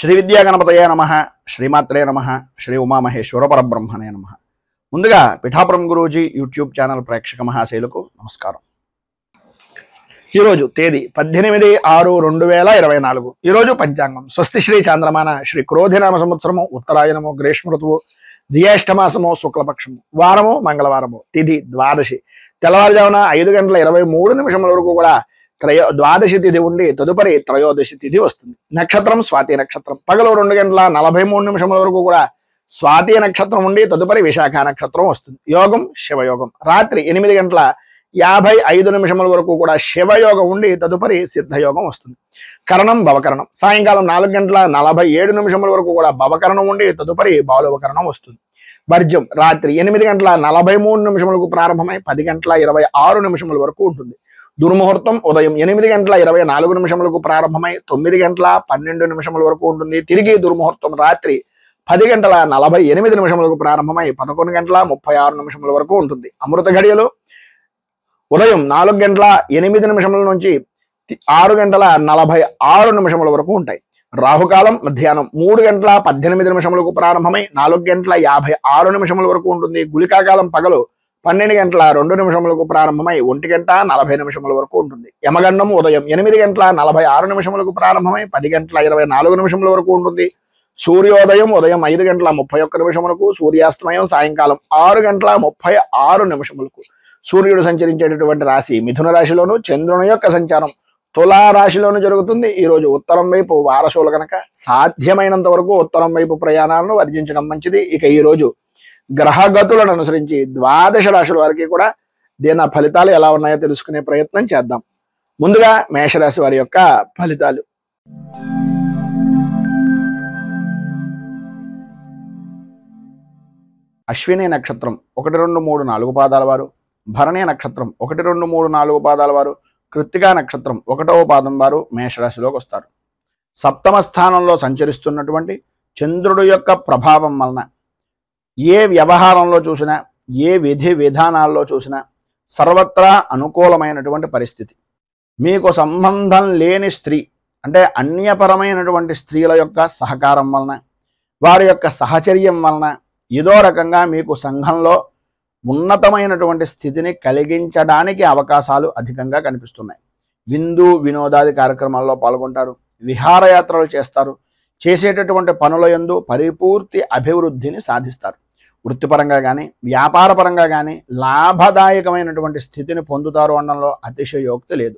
శ్రీ విద్యా గణపతయే నమః, శ్రీమాత్రే నమః, శ్రీ ఉమామహేశ్వర పరబ్రహ్మణే నమః. ముందుగా పిఠాపురం గురూజీ యూట్యూబ్ ఛానల్ ప్రేక్షక మహాశైలకు నమస్కారం. ఈరోజు తేదీ 18/6/2024. ఈరోజు పంచాంగం స్వస్తి శ్రీ చాంద్రమాన శ్రీ క్రోధినామ సంవత్సరము, ఉత్తరాయణము, గ్రీష్మ ఋతువు, జ్యేష్ఠమాసము, శుక్లపక్షము, వారము మంగళవారము, తిథి ద్వాదశి. తెల్లవారుజామున 5:23 వరకు కూడా ద్వాదశి తిథి ఉండి తదుపరి త్రయోదశి తిథి వస్తుంది. నక్షత్రం స్వాతి నక్షత్రం. పగలు 2:43 వరకు కూడా స్వాతి నక్షత్రం ఉండి తదుపరి విశాఖ నక్షత్రం వస్తుంది. యోగం శివయోగం. రాత్రి 8:55 వరకు కూడా శివయోగం ఉండి తదుపరి సిద్ధయోగం వస్తుంది. కరణం భవకరణం. సాయంకాలం 4:47 వరకు కూడా భవకరణం ఉండి తదుపరి బాలువకరణం వస్తుంది. వర్జ్యం రాత్రి 8:43 ప్రారంభమై 10:26 వరకు ఉంటుంది. దుర్ముహూర్తం ఉదయం 8:24 ప్రారంభమై 9:12 వరకు ఉంటుంది. తిరిగి దుర్ముహూర్తం రాత్రి 10:48 ప్రారంభమై 11:36 వరకు ఉంటుంది. అమృత ఘడియలు ఉదయం 4:08 నుంచి 6:46 వరకు ఉంటాయి. రాహుకాలం మధ్యాహ్నం 3:18 ప్రారంభమై 4:56 వరకు ఉంటుంది. గుళికాకాలం పగలు 12:02 ప్రారంభమై 1:40 వరకు ఉంటుంది. యమగండం ఉదయం 8:46 ప్రారంభమై 10:24 వరకు ఉంటుంది. సూర్యోదయం ఉదయం 5:31 సూర్యాస్తమయం సాయంకాలం 6:36 సూర్యుడు సంచరించేటటువంటి రాశి మిథున రాశిలోను, చంద్రుని యొక్క సంచారం తులా రాశిలోను జరుగుతుంది. ఈ రోజు ఉత్తరం వైపు వారసులు కనుక సాధ్యమైనంత వరకు ఉత్తరం వైపు ప్రయాణాలను వర్జించడం మంచిది. ఇక ఈ రోజు గ్రహగతులను అనుసరించి ద్వాదశ రాశుల వారికి కూడా దీని ఫలితాలు ఎలా ఉన్నాయో తెలుసుకునే ప్రయత్నం చేద్దాం. ముందుగా మేషరాశి వారి యొక్క ఫలితాలు. అశ్విని నక్షత్రం 1, 2, 3, 4 పాదాల వారు, భరణి నక్షత్రం 1, 2, 3, 4 పాదాల వారు, కృత్తికా నక్షత్రం 1వ పాదం వారు మేషరాశిలోకి వస్తారు. సప్తమ స్థానంలో సంచరిస్తున్నటువంటి చంద్రుడు యొక్క ప్రభావం వలన ఏ వ్యవహారంలో చూసినా, ఏ విధి విధానాల్లో చూసినా సర్వత్రా అనుకూలమైనటువంటి పరిస్థితి. మీకు సంబంధం లేని స్త్రీ అంటే అన్యపరమైనటువంటి స్త్రీల యొక్క సహకారం వలన, వారి యొక్క సహచర్యం వలన ఏదో రకంగా మీకు సంఘంలో ఉన్నతమైనటువంటి స్థితిని కలిగించడానికి అవకాశాలు అధికంగా కనిపిస్తున్నాయి. విందు వినోదాది కార్యక్రమాల్లో పాల్గొంటారు, విహారయాత్రలు చేస్తారు, చేసేటటువంటి పనుల యందు పరిపూర్తి అభివృద్ధిని సాధిస్తారు. వృత్తిపరంగా కానీ వ్యాపారపరంగా కానీ లాభదాయకమైనటువంటి స్థితిని పొందుతారు అనడంలో అతిశయోక్తి లేదు.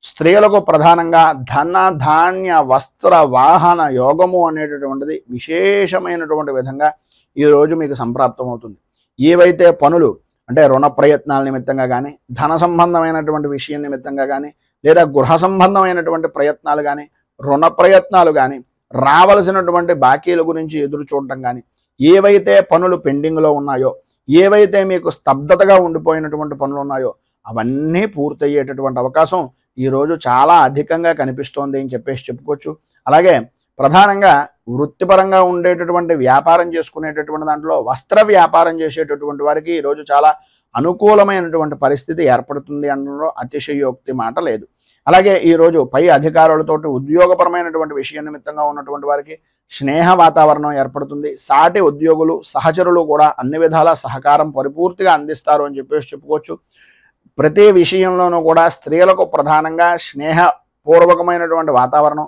స్త్రీలకు ప్రధానంగా ధన ధాన్య వస్త్ర వాహన యోగము అనేటటువంటిది విశేషమైనటువంటి విధంగా ఈరోజు మీకు సంప్రాప్తమవుతుంది. ఏవైతే పనులు అంటే రుణ ప్రయత్నాల నిమిత్తంగా కానీ, ధన సంబంధమైనటువంటి విషయం నిమిత్తంగా కానీ, లేదా గృహ సంబంధమైనటువంటి ప్రయత్నాలు కానీ, రుణ ప్రయత్నాలు కానీ, రావలసినటువంటి బాకీల గురించి ఎదురు చూడటం కానీ, ఏవైతే పనులు పెండింగ్లో ఉన్నాయో, ఏవైతే మీకు స్తబ్దతగా ఉండిపోయినటువంటి పనులు ఉన్నాయో అవన్నీ పూర్తయ్యేటటువంటి అవకాశం ఈరోజు చాలా అధికంగా కనిపిస్తోంది అని చెప్పుకోవచ్చు. అలాగే ప్రధానంగా వృత్తిపరంగా ఉండేటటువంటి వ్యాపారం చేసుకునేటటువంటి దాంట్లో వస్త్ర వ్యాపారం చేసేటటువంటి వారికి ఈరోజు చాలా అనుకూలమైనటువంటి పరిస్థితి ఏర్పడుతుంది అనడంలో అతిశయోక్తి మాట లేదు. అలాగే ఈరోజు పై అధికారులతోటి ఉద్యోగపరమైనటువంటి విషయం నిమిత్తంగా ఉన్నటువంటి వారికి స్నేహ వాతావరణం ఏర్పడుతుంది. సాటి ఉద్యోగులు సహచరులు కూడా అన్ని విధాల సహకారం పరిపూర్తిగా అందిస్తారు అని చెప్పుకోవచ్చు. ప్రతి విషయంలోనూ కూడా స్త్రీలకు ప్రధానంగా స్నేహపూర్వకమైనటువంటి వాతావరణం,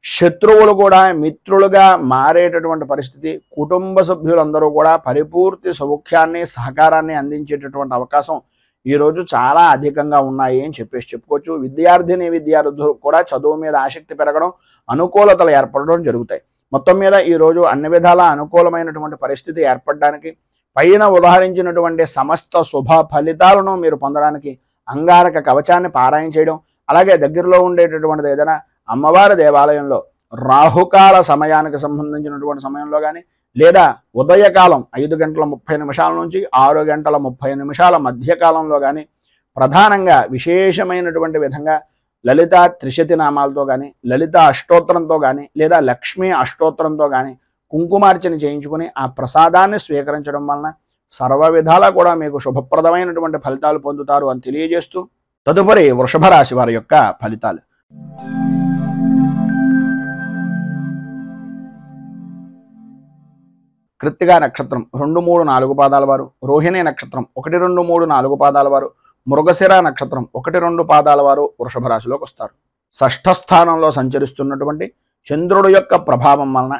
శత్రువులు కూడా మిత్రులుగా మారేటటువంటి పరిస్థితి, కుటుంబ సభ్యులందరూ కూడా పరిపూర్తి సౌఖ్యాన్ని సహకారాన్ని అందించేటటువంటి అవకాశం ఈరోజు చాలా అధికంగా ఉన్నాయి అని చెప్పుకోవచ్చు. విద్యార్థులు కూడా చదువు మీద ఆసక్తి పెరగడం, అనుకూలతలు ఏర్పడడం జరుగుతాయి. మొత్తం మీద ఈరోజు అన్ని విధాల అనుకూలమైనటువంటి పరిస్థితి ఏర్పడడానికి, పైన ఉదాహరించినటువంటి సమస్త శుభ ఫలితాలను మీరు పొందడానికి అంగారక కవచాన్ని పారాయణ చేయడం, అలాగే దగ్గరలో ఉండేటటువంటిది ఏదైనా అమ్మవారి దేవాలయంలో రాహుకాల సమయానికి సంబంధించినటువంటి సమయంలో కానీ, లేదా ఉదయకాలం 5:30 నుంచి 6:30 మధ్యకాలంలో కానీ ప్రధానంగా విశేషమైనటువంటి విధంగా లలిత త్రిశతి నామాలతో కానీ, లలిత అష్టోత్తరంతో కానీ, లేదా లక్ష్మీ అష్టోత్తరంతో కానీ కుంకుమార్చన చేయించుకుని ఆ ప్రసాదాన్ని స్వీకరించడం వలన సర్వ విధాలా కూడా మీకు శుభప్రదమైనటువంటి ఫలితాలు పొందుతారు అని తెలియజేస్తూ తదుపరి వృషభ రాశి వారి యొక్క ఫలితాలు. కృత్తికా నక్షత్రం 2, 3, 4 పాదాల వారు, రోహిణి నక్షత్రం 1, 2, 3, 4 పాదాల వారు, మృగశిర నక్షత్రం 1, 2 పాదాల వారు వృషభ రాశిలోకి వస్తారు. షష్ఠ స్థానంలో సంచరిస్తున్నటువంటి చంద్రుడు యొక్క ప్రభావం వలన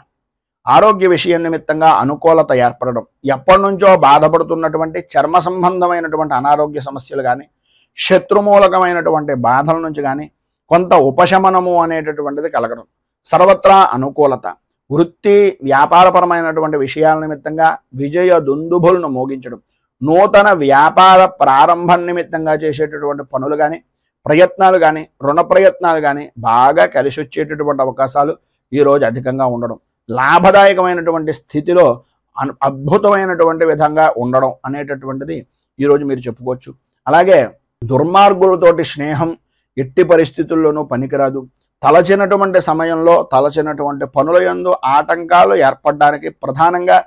ఆరోగ్య విషయం నిమిత్తంగా అనుకూలత ఏర్పడడం, ఎప్పటి నుంచో బాధపడుతున్నటువంటి చర్మ సంబంధమైనటువంటి అనారోగ్య సమస్యలు కానీ, శత్రుమూలకమైనటువంటి బాధల నుంచి కానీ కొంత ఉపశమనము అనేటటువంటిది కలగడం, సర్వత్రా అనుకూలత, వృత్తి వ్యాపారపరమైనటువంటి విషయాల నిమిత్తంగా విజయ దుందుభులను మోగించడం, నూతన వ్యాపార ప్రారంభం నిమిత్తంగా చేసేటటువంటి పనులు కానీ, ప్రయత్నాలు కానీ, రుణ ప్రయత్నాలు కానీ బాగా కలిసి వచ్చేటటువంటి అవకాశాలు ఈరోజు అధికంగా ఉండడం, లాభదాయకమైనటువంటి స్థితిలో అద్భుతమైనటువంటి విధంగా ఉండడం అనేటటువంటిది ఈరోజు మీరు చెప్పుకోవచ్చు. అలాగే దుర్మార్గులతోటి స్నేహం ఎట్టి పరిస్థితుల్లోనూ పనికిరాదు. తలచినటువంటి సమయంలో తలచినటువంటి పనుల యందు ఆటంకాలు ఏర్పడడానికి ప్రధానంగా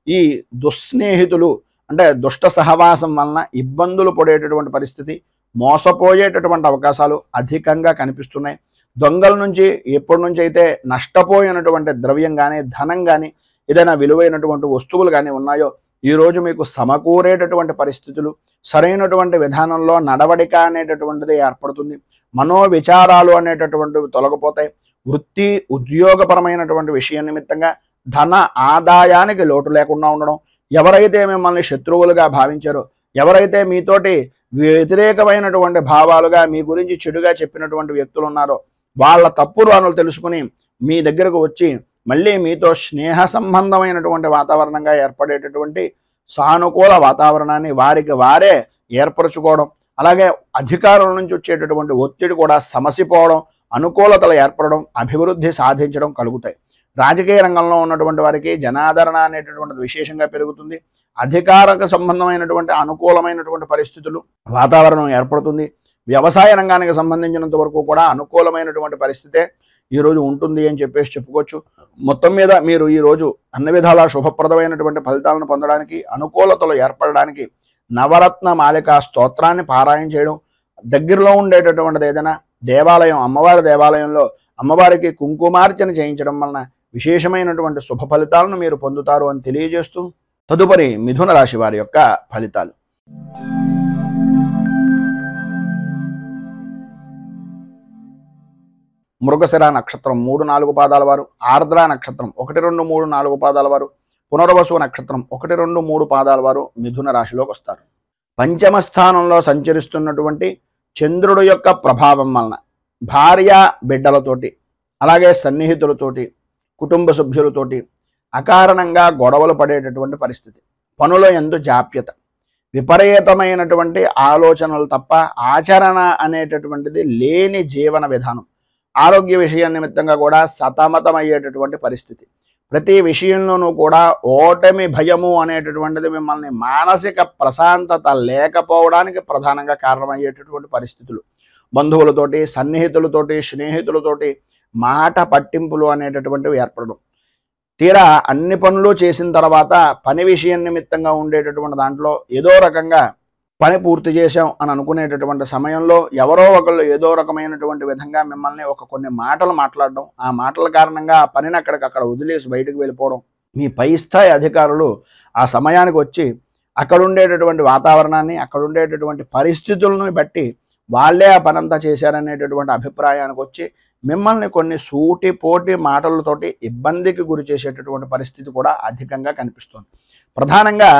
ఈ దుస్నేహితులు అంటే దుష్ట సహవాసం వలన ఇబ్బందులు పడేటటువంటి పరిస్థితి, మోసపోయేటటువంటి అవకాశాలు అధికంగా కనిపిస్తున్నాయి. దొంగల నుంచి ఎప్పటి నుంచి అయితే నష్టపోయినటువంటి ద్రవ్యం కానీ, ధనం కానీ, ఏదైనా విలువైనటువంటి వస్తువులు కానీ ఉన్నాయో ఈరోజు మీకు సమకూరేటటువంటి పరిస్థితులు, సరైనటువంటి విధానంలో నడవడిక అనేటటువంటిది ఏర్పడుతుంది. మనోవిచారాలు అనేటటువంటివి తొలగిపోతాయి. వృత్తి ఉద్యోగపరమైనటువంటి విషయం నిమిత్తంగా ధన ఆదాయానికి లోటు లేకుండా ఉండడం, ఎవరైతే మిమ్మల్ని శత్రువులుగా భావించారో, ఎవరైతే మీతోటి వ్యతిరేకమైనటువంటి భావాలుగా మీ గురించి చెడుగా చెప్పినటువంటి వ్యక్తులు ఉన్నారో వాళ్ళ తప్పులు అనులు తెలుసుకుని మీ దగ్గరకు వచ్చి మళ్ళీ మీతో స్నేహ సంబంధమైనటువంటి వాతావరణంగా ఏర్పడేటటువంటి సానుకూల వాతావరణాన్ని వారికి వారే ఏర్పరచుకోవడం, అలాగే అధికారుల నుంచి వచ్చేటటువంటి ఒత్తిడి కూడా సమసిపోవడం, అనుకూలతలు ఏర్పడడం, అభివృద్ధి సాధించడం కలుగుతాయి. రాజకీయ రంగంలో ఉన్నటువంటి వారికి జనాదరణ అనేటటువంటిది విశేషంగా పెరుగుతుంది. అధికారకు సంబంధమైనటువంటి అనుకూలమైనటువంటి పరిస్థితులు వాతావరణం ఏర్పడుతుంది. వ్యవసాయ రంగానికి సంబంధించినంత వరకు కూడా అనుకూలమైనటువంటి పరిస్థితే ఈరోజు ఉంటుంది అని చెప్పేసి చెప్పుకోవచ్చు. మొత్తం మీద మీరు ఈరోజు అన్ని విధాలా శుభప్రదమైనటువంటి ఫలితాలను పొందడానికి, అనుకూలతలు ఏర్పడడానికి నవరత్న మాలికా స్తోత్రాన్ని పారాయణ చేయడం, దగ్గరలో ఉండేటటువంటిది ఏదైనా దేవాలయం, అమ్మవారి దేవాలయంలో అమ్మవారికి కుంకుమార్చన చేయించడం వలన విశేషమైనటువంటి శుభ ఫలితాలను మీరు పొందుతారు అని తెలియజేస్తూ తదుపరి మిథున రాశి వారి యొక్క ఫలితాలు. మృగశిర నక్షత్రం 3, 4 పాదాల వారు, ఆర్ద్ర నక్షత్రం 1, 2, 3, 4 పాదాల వారు, పునర్వసు నక్షత్రం 1, 2, 3 పాదాల వారు మిథున రాశిలోకి వస్తారు. పంచమ స్థానంలో సంచరిస్తున్నటువంటి చంద్రుడు యొక్క ప్రభావం వలన భార్య బిడ్డలతోటి, అలాగే సన్నిహితులతోటి, కుటుంబ సభ్యులతోటి అకారణంగా గొడవలు పడేటటువంటి పరిస్థితి, పనుల యందు జాప్యత, విపరీతమైనటువంటి ఆలోచనలు తప్ప ఆచరణ అనేటటువంటిది లేని జీవన విధానం, ఆరోగ్య విషయం నిమిత్తంగా కూడా సతమతమయ్యేటటువంటి పరిస్థితి, ప్రతి విషయంలోనూ కూడా ఓటమి భయము అనేటటువంటిది మిమ్మల్ని మానసిక ప్రశాంతత లేకపోవడానికి ప్రధానంగా కారణమయ్యేటటువంటి పరిస్థితులు, బంధువులతోటి, సన్నిహితులతోటి, స్నేహితులతోటి మాట పట్టింపులు అనేటటువంటివి ఏర్పడడం, తీరా అన్ని పనులు చేసిన తర్వాత పని విషయం నిమిత్తంగా ఉండేటటువంటి దాంట్లో ఏదో రకంగా పని పూర్తి చేశాం అని అనుకునేటటువంటి సమయంలో ఎవరో ఒకళ్ళు ఏదో రకమైనటువంటి విధంగా మిమ్మల్ని కొన్ని మాటలు మాట్లాడడం, ఆ మాటల కారణంగా ఆ పనిని అక్కడికక్కడ వదిలేసి బయటకు వెళ్ళిపోవడం, మీ పై స్థాయి అధికారులు ఆ సమయానికి వచ్చి అక్కడ ఉండేటటువంటి వాతావరణాన్ని, అక్కడ ఉండేటటువంటి పరిస్థితులను బట్టి వాళ్ళే ఆ పనంతా చేశారనేటటువంటి అభిప్రాయానికి వచ్చి మిమ్మల్ని కొన్ని సూటిపోటి మాటలతోటి ఇబ్బందికి గురి చేసేటటువంటి పరిస్థితి కూడా అధికంగా కనిపిస్తుంది. ప్రధానంగా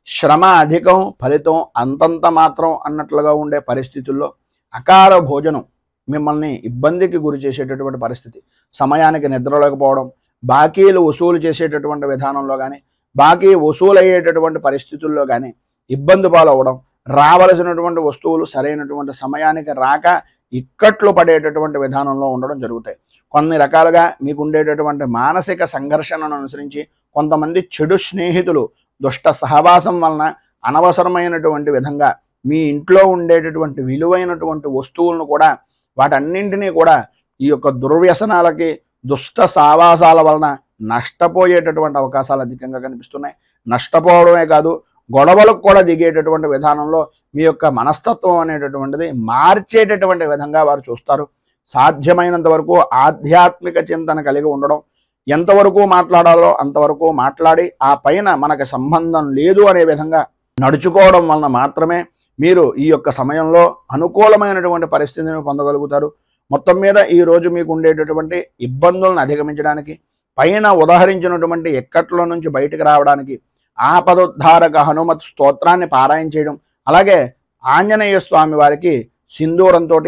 శ్రమ అధికం, ఫలితం అంతంత మాత్రం అన్నట్లుగా ఉండే పరిస్థితుల్లో అకాల భోజనం మిమ్మల్ని ఇబ్బందికి గురి చేసేటటువంటి పరిస్థితి, సమయానికి నిద్రలేకపోవడం, బాకీలు వసూలు చేసేటటువంటి విధానంలో కానీ, బాకీ వసూలు అయ్యేటటువంటి పరిస్థితుల్లో కానీ ఇబ్బంది పాలవడం, రావలసినటువంటి వస్తువులు సరైనటువంటి సమయానికి రాక ఇక్కట్లు పడేటటువంటి విధానంలో ఉండడం జరుగుతాయి. కొన్ని రకాలుగా మీకు ఉండేటటువంటి మానసిక సంఘర్షణను అనుసరించి కొంతమంది చెడు స్నేహితులు దుష్ట సహవాసం వలన అనవసరమైనటువంటి విధంగా మీ ఇంట్లో ఉండేటటువంటి విలువైనటువంటి వస్తువులను కూడా వాటన్నింటినీ కూడా ఈ యొక్క దుర్వ్యసనాలకి, దుష్ట సావాసాల వలన నష్టపోయేటటువంటి అవకాశాలు అధికంగా కనిపిస్తున్నాయి. నష్టపోవడమే కాదు, గొడవలకు కూడా దిగేటటువంటి విధానంలో మీ యొక్క మనస్తత్వం అనేటటువంటిది మార్చేటటువంటి విధంగా వారు చూస్తారు. సాధ్యమైనంత వరకు ఆధ్యాత్మిక చింతన కలిగి ఉండడం, ఎంతవరకు మాట్లాడాలో అంతవరకు మాట్లాడి ఆ పైన మనకు సంబంధం లేదు అనే విధంగా నడుచుకోవడం వలన మాత్రమే మీరు ఈ యొక్క సమయంలో అనుకూలమైనటువంటి పరిస్థితిని పొందగలుగుతారు. మొత్తం మీద ఈ రోజు మీకు ఉండేటటువంటి ఇబ్బందులను అధిగమించడానికి, పైన ఉదహరించినటువంటి ఇక్కట్ల నుంచి బయటకు రావడానికి ఆపదుద్ధారక హనుమత్ స్తోత్రాన్ని పారాయణ చేయడం, అలాగే ఆంజనేయ స్వామి వారికి సింధూరంతో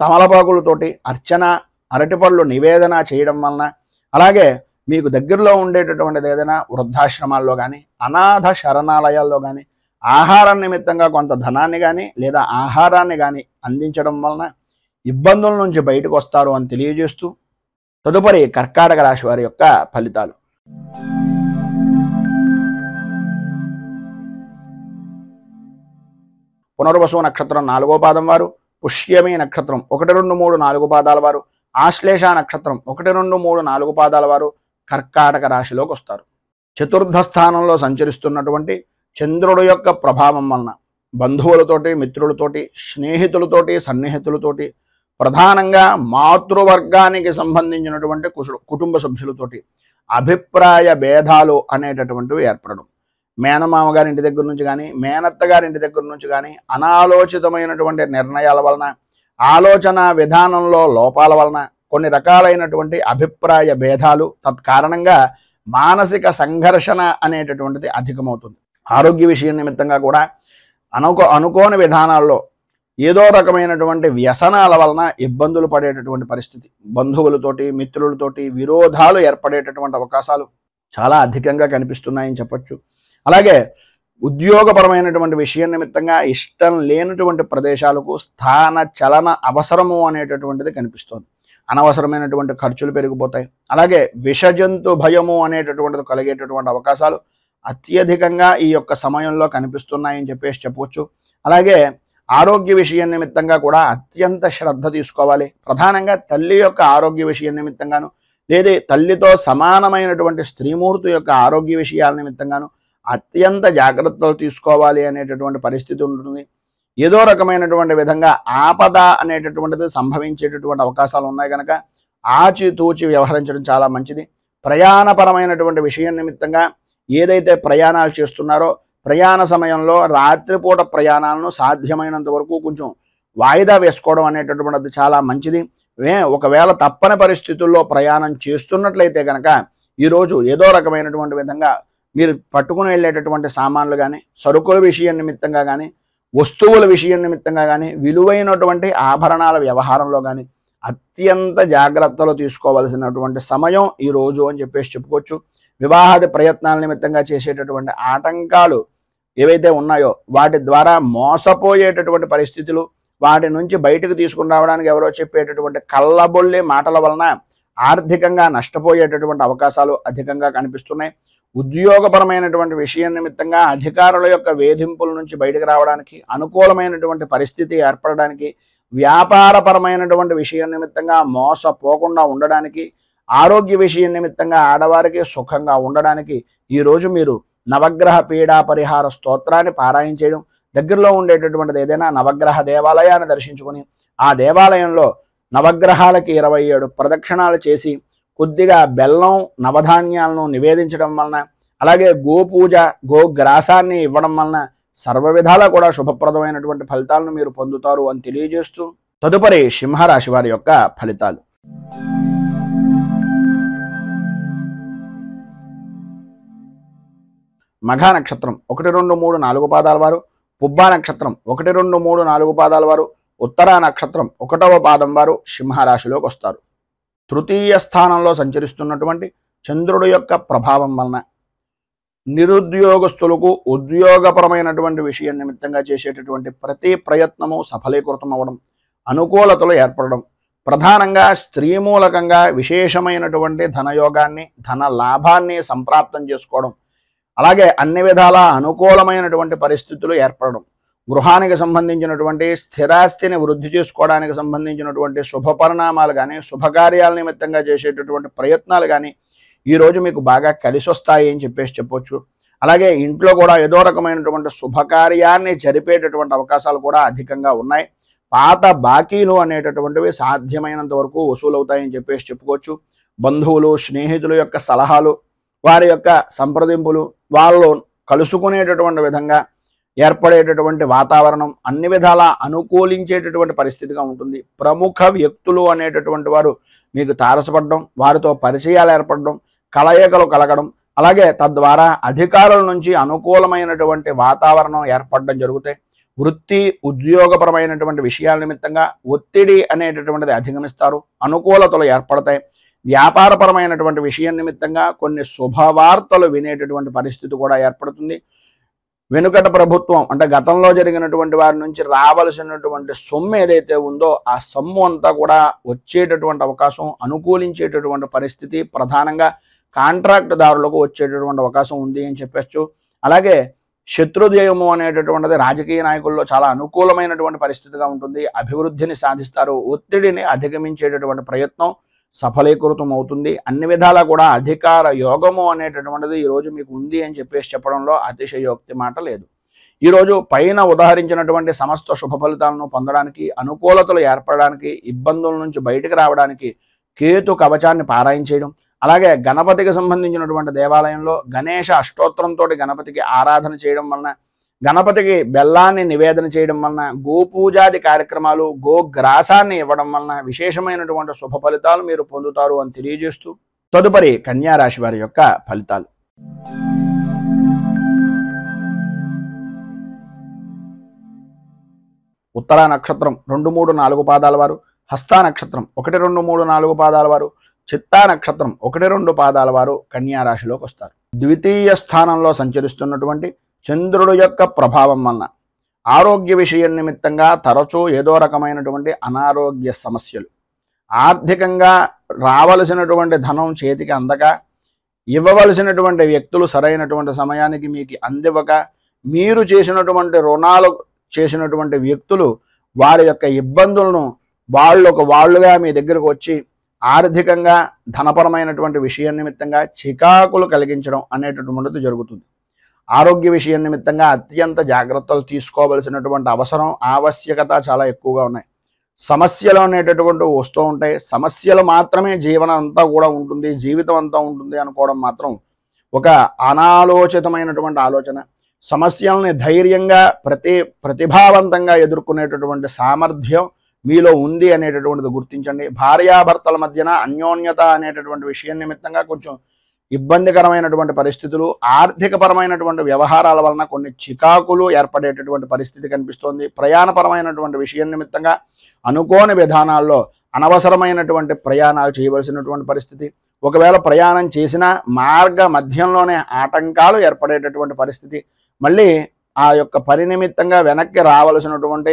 తమలపాకులతోటి అర్చన, అరటిపళ్ళు నివేదన చేయడం వలన, అలాగే మీకు దగ్గరలో ఉండేటటువంటిది ఏదైనా వృద్ధాశ్రమాల్లో కానీ అనాథ శరణాలయాల్లో కానీ ఆహారం నిమిత్తంగా కొంత ధనాన్ని కానీ లేదా ఆహారాన్ని కానీ అందించడం వలన ఇబ్బందుల నుంచి బయటకు వస్తారు అని తెలియజేస్తూ, తదుపరి కర్కాటక రాశి వారి యొక్క ఫలితాలు. పునర్వసు నక్షత్రం 4వ పాదం వారు, పుష్యమి నక్షత్రం 1, 2, 3, 4 పాదాల వారు, ఆశ్లేష నక్షత్రం 1, 2, 3, 4 పాదాల వారు కర్కాటక రాశిలోకి వస్తారు. చతుర్థ స్థానంలో సంచరిస్తున్నటువంటి చంద్రుడు యొక్క ప్రభావం వలన బంధువులతోటి, మిత్రులతోటి, స్నేహితులతోటి, సన్నిహితులతోటి, ప్రధానంగా మాతృవర్గానికి సంబంధించినటువంటి కుటుంబ సభ్యులతోటి అభిప్రాయ భేదాలు అనేటటువంటివి ఏర్పడడం, మేనమామ గారి ఇంటి దగ్గర నుంచి కానీ మేనత్త గారి ఇంటి దగ్గర నుంచి కానీ అనాలోచితమైనటువంటి నిర్ణయాల వలన, ఆలోచన విధానంలో లోపాల వలన కొన్ని రకాలైనటువంటి అభిప్రాయ భేదాలు, తత్కారణంగా మానసిక సంఘర్షణ అనేటటువంటిది అధికమవుతుంది. ఆరోగ్య విషయం నిమిత్తంగా కూడా అనుకోని విధానాల్లో ఏదో రకమైనటువంటి వ్యసనాల వలన ఇబ్బందులు పడేటటువంటి పరిస్థితి, బంధువులతోటి, మిత్రులతోటి విరోధాలు ఏర్పడేటటువంటి అవకాశాలు చాలా అధికంగా కనిపిస్తున్నాయని చెప్పచ్చు. అలాగే ఉద్యోగపరమైనటువంటి విషయం నిమిత్తంగా ఇష్టం లేనటువంటి ప్రదేశాలకు స్థాన చలన అవసరము అనేటటువంటిది కనిపిస్తోంది. అనవసరమైనటువంటి ఖర్చులు పెరిగిపోతాయి. అలాగే విషజంతు భయము అనేటటువంటిది కలిగేటటువంటి అవకాశాలు అత్యధికంగా ఈ యొక్క సమయంలో కనిపిస్తున్నాయని చెప్పవచ్చు. అలాగే ఆరోగ్య విషయం నిమిత్తంగా కూడా అత్యంత శ్రద్ధ తీసుకోవాలి. ప్రధానంగా తల్లి యొక్క ఆరోగ్య విషయం నిమిత్తంగాను, లేదా తల్లితో సమానమైనటువంటి స్త్రీమూర్తి యొక్క ఆరోగ్య విషయాల నిమిత్తంగాను అత్యంత జాగ్రత్తలు తీసుకోవాలి అనేటటువంటి పరిస్థితి ఉంటుంది. ఏదో రకమైనటువంటి విధంగా ఆపద అనేటటువంటిది సంభవించేటటువంటి అవకాశాలు ఉన్నాయి కనుక ఆచితూచి వ్యవహరించడం చాలా మంచిది. ప్రయాణపరమైనటువంటి విషయం నిమిత్తంగా ఏదైతే ప్రయాణాలు చేస్తున్నారో ప్రయాణ సమయంలో రాత్రిపూట ప్రయాణాలను సాధ్యమైనంత వరకు కొంచెం వాయిదా వేసుకోవడం అనేటటువంటిది చాలా మంచిది. ఒకవేళ తప్పని పరిస్థితుల్లో ప్రయాణం చేస్తున్నట్లయితే కనుక ఈరోజు ఏదో రకమైనటువంటి విధంగా మీరు పట్టుకుని వెళ్ళేటటువంటి సామాన్లు కానీ, సరుకుల విషయం నిమిత్తంగా కానీ, వస్తువుల విషయం నిమిత్తంగా కానీ, విలువైనటువంటి ఆభరణాల వ్యవహారంలో కానీ అత్యంత జాగ్రత్తలు తీసుకోవాల్సినటువంటి సమయం ఈ రోజు అని చెప్పుకోవచ్చు. వివాహాది ప్రయత్నాల నిమిత్తంగా చేసేటటువంటి ఆటంకాలు ఏవైతే ఉన్నాయో వాటి ద్వారా మోసపోయేటటువంటి పరిస్థితులు, వాటి నుంచి బయటకు తీసుకుని రావడానికి ఎవరో చెప్పేటటువంటి కళ్ళబొల్లి మాటల వలన ఆర్థికంగా నష్టపోయేటటువంటి అవకాశాలు అధికంగా కనిపిస్తున్నాయి. ఉద్యోగపరమైనటువంటి విషయం నిమిత్తంగా అధికారుల యొక్క వేధింపుల నుంచి బయటకు రావడానికి, అనుకూలమైనటువంటి పరిస్థితి ఏర్పడడానికి, వ్యాపారపరమైనటువంటి విషయం నిమిత్తంగా మోసపోకుండా ఉండడానికి, ఆరోగ్య విషయం నిమిత్తంగా ఆడవారికి సుఖంగా ఉండడానికి ఈరోజు మీరు నవగ్రహ పీడా పరిహార స్తోత్రాన్ని పారాయణ చేయడం, దగ్గరలో ఉండేటటువంటిది ఏదైనా నవగ్రహ దేవాలయాన్ని దర్శించుకొని ఆ దేవాలయంలో నవగ్రహాలకి 27 ప్రదక్షిణాలు చేసి కొద్దిగా బెల్లం, నవధాన్యాలను నివేదించడం వలన, అలాగే గోపూజ, గోగ్రాసాన్ని ఇవ్వడం వలన సర్వ విధాలా కూడా శుభప్రదమైనటువంటి ఫలితాలను మీరు పొందుతారు అని తెలియజేస్తూ, తదుపరి సింహరాశి వారి యొక్క ఫలితాలు. మఘ నక్షత్రం 1, 2, 3, 4 పాదాల వారు, పుబ్బా నక్షత్రం 1, 2, 3, 4 పాదాల వారు, ఉత్తరా నక్షత్రం 1వ పాదం వారు సింహరాశిలోకి వస్తారు. తృతీయ స్థానంలో సంచరిస్తున్నటువంటి చంద్రుడు యొక్క ప్రభావం వలన నిరుద్యోగస్తులకు ఉద్యోగపరమైనటువంటి విషయం నిమిత్తంగా చేసేటటువంటి ప్రతి ప్రయత్నము సఫలీకృతం అవ్వడం, అనుకూలతలు ఏర్పడడం, ప్రధానంగా స్త్రీ మూలకంగా విశేషమైనటువంటి ధనయోగాన్ని, ధన లాభాన్ని సంప్రాప్తం చేసుకోవడం, అలాగే అన్ని విధాల అనుకూలమైనటువంటి పరిస్థితులు ఏర్పడడం, గృహానికి సంబంధించినటువంటి స్థిరాస్తిని వృద్ధి చేసుకోవడానికి సంబంధించినటువంటి శుభ పరిణామాలు కానీ, శుభకార్యాల నిమిత్తంగా చేసేటటువంటి ప్రయత్నాలు కానీ ఈరోజు మీకు బాగా కలిసి వస్తాయి అని చెప్పవచ్చు. అలాగే ఇంట్లో కూడా ఏదో రకమైనటువంటి శుభకార్యాన్ని జరిపేటటువంటి అవకాశాలు కూడా అధికంగా ఉన్నాయి. పాత బాకీలు అనేటటువంటివి సాధ్యమైనంత వరకు వసూలవుతాయని చెప్పుకోవచ్చు. బంధువులు స్నేహితుల యొక్క సలహాలు, వారి యొక్క సంప్రదింపులు, వాళ్ళు కలుసుకునేటటువంటి విధంగా ఏర్పడేటటువంటి వాతావరణం అన్ని విధాలా అనుకూలించేటటువంటి పరిస్థితిగా ఉంటుంది. ప్రముఖ వ్యక్తులు అనేటటువంటి వారు మీకు తారసపడడం, వారితో పరిచయాలు ఏర్పడడం, కలయికలు కలగడం, అలాగే తద్వారా అధికారుల నుంచి అనుకూలమైనటువంటి వాతావరణం ఏర్పడడం జరుగుతాయి. వృత్తి ఉద్యోగపరమైనటువంటి విషయాల నిమిత్తంగా ఒత్తిడి అనేటటువంటిది అధిగమిస్తారు, అనుకూలతలు ఏర్పడతాయి. వ్యాపారపరమైనటువంటి విషయం నిమిత్తంగా కొన్ని శుభవార్తలు వినేటటువంటి పరిస్థితి కూడా ఏర్పడుతుంది. వెనుకట ప్రభుత్వం అంటే గతంలో జరిగినటువంటి వారి నుంచి రావలసినటువంటి సొమ్ము ఏదైతే ఉందో ఆ సొమ్ము అంతా కూడా వచ్చేటటువంటి అవకాశం, అనుకూలించేటటువంటి పరిస్థితి ప్రధానంగా కాంట్రాక్ట్ దారులకు వచ్చేటటువంటి అవకాశం ఉంది అని చెప్పచ్చు. అలాగే శత్రుజయము అనేటటువంటిది రాజకీయ నాయకుల్లో చాలా అనుకూలమైనటువంటి పరిస్థితిగా ఉంటుంది. అభివృద్ధిని సాధిస్తారు, ఒత్తిడిని అధిగమించేటటువంటి ప్రయత్నం సఫలీకృతం అవుతుంది. అన్ని విధాలా కూడా అధికార యోగము అనేటటువంటిది ఈరోజు మీకు ఉంది అని చెప్పడంలో అతిశయోక్తి మాట లేదు. ఈరోజు పైన ఉదాహరించినటువంటి సమస్త శుభ ఫలితాలను పొందడానికి, అనుకూలతలు ఏర్పడడానికి, ఇబ్బందుల నుంచి బయటకు రావడానికి కేతు కవచాన్ని పారాయణ చేయడం, అలాగే గణపతికి సంబంధించినటువంటి దేవాలయంలో గణేష అష్టోత్తరంతో గణపతికి ఆరాధన చేయడం వలన, గణపతికి బెల్లాన్ని నివేదన చేయడం వలన, గోపూజాది కార్యక్రమాలు, గోగ్రాసాన్ని ఇవ్వడం వలన విశేషమైనటువంటి శుభ ఫలితాలు మీరు పొందుతారు అని తెలియజేస్తూ తదుపరి కన్యా రాశి వారి యొక్క ఫలితాలు. ఉత్తర నక్షత్రం 2, 3, 4 పాదాల వారు, హస్త నక్షత్రం 1, 2, 3, 4 పాదాల వారు, చిత్తా నక్షత్రం 1, 2 పాదాల వారు కన్యా రాశిలోకి వస్తారు. ద్వితీయ స్థానంలో సంచరిస్తున్నటువంటి చంద్రుడు యొక్క ప్రభావం వలన ఆరోగ్య విషయం నిమిత్తంగా తరచూ ఏదో రకమైనటువంటి అనారోగ్య సమస్యలు, ఆర్థికంగా రావలసినటువంటి ధనం చేతికి అందక, ఇవ్వవలసినటువంటి వ్యక్తులు సరైనటువంటి సమయానికి మీకు అందివ్వక, మీరు చేసినటువంటి రుణాలు చేసినటువంటి వ్యక్తులు వారి యొక్క ఇబ్బందులను వాళ్ళుగా మీ దగ్గరకు వచ్చి ఆర్థికంగా ధనపరమైనటువంటి విషయం నిమిత్తంగా చికాకులు కలిగించడం అనేటటువంటిది జరుగుతుంది. ఆరోగ్య విషయం నిమిత్తంగా అత్యంత జాగ్రత్తలు తీసుకోవలసినటువంటి అవసరం, ఆవశ్యకత చాలా ఎక్కువగా ఉన్నాయి. సమస్యలు అనేటటువంటివి వస్తూ ఉంటాయి. సమస్యలు మాత్రమే జీవనం అంతా కూడా ఉంటుంది, జీవితం అంతా ఉంటుంది అనుకోవడం మాత్రం ఒక అనాలోచితమైనటువంటి ఆలోచన. సమస్యల్ని ధైర్యంగా ప్రతిభావంతంగా ఎదుర్కొనేటటువంటి సామర్థ్యం మీలో ఉంది అనేటటువంటిది గుర్తించండి. భార్యాభర్తల మధ్యన అన్యోన్యత అనేటటువంటి విషయం నిమిత్తంగా కొంచెం ఇబ్బందికరమైనటువంటి పరిస్థితులు, ఆర్థికపరమైనటువంటి వ్యవహారాల వలన కొన్ని చికాకులు ఏర్పడేటటువంటి పరిస్థితి కనిపిస్తోంది. ప్రయాణపరమైనటువంటి విషయం నిమిత్తంగా అనుకోని విధానాల్లో అనవసరమైనటువంటి ప్రయాణాలు చేయవలసినటువంటి పరిస్థితి, ఒకవేళ ప్రయాణం చేసినా మార్గ మధ్యంలోనే ఆటంకాలు ఏర్పడేటటువంటి పరిస్థితి, మళ్ళీ ఆ యొక్క పరినిమిత్తంగా వెనక్కి రావలసినటువంటి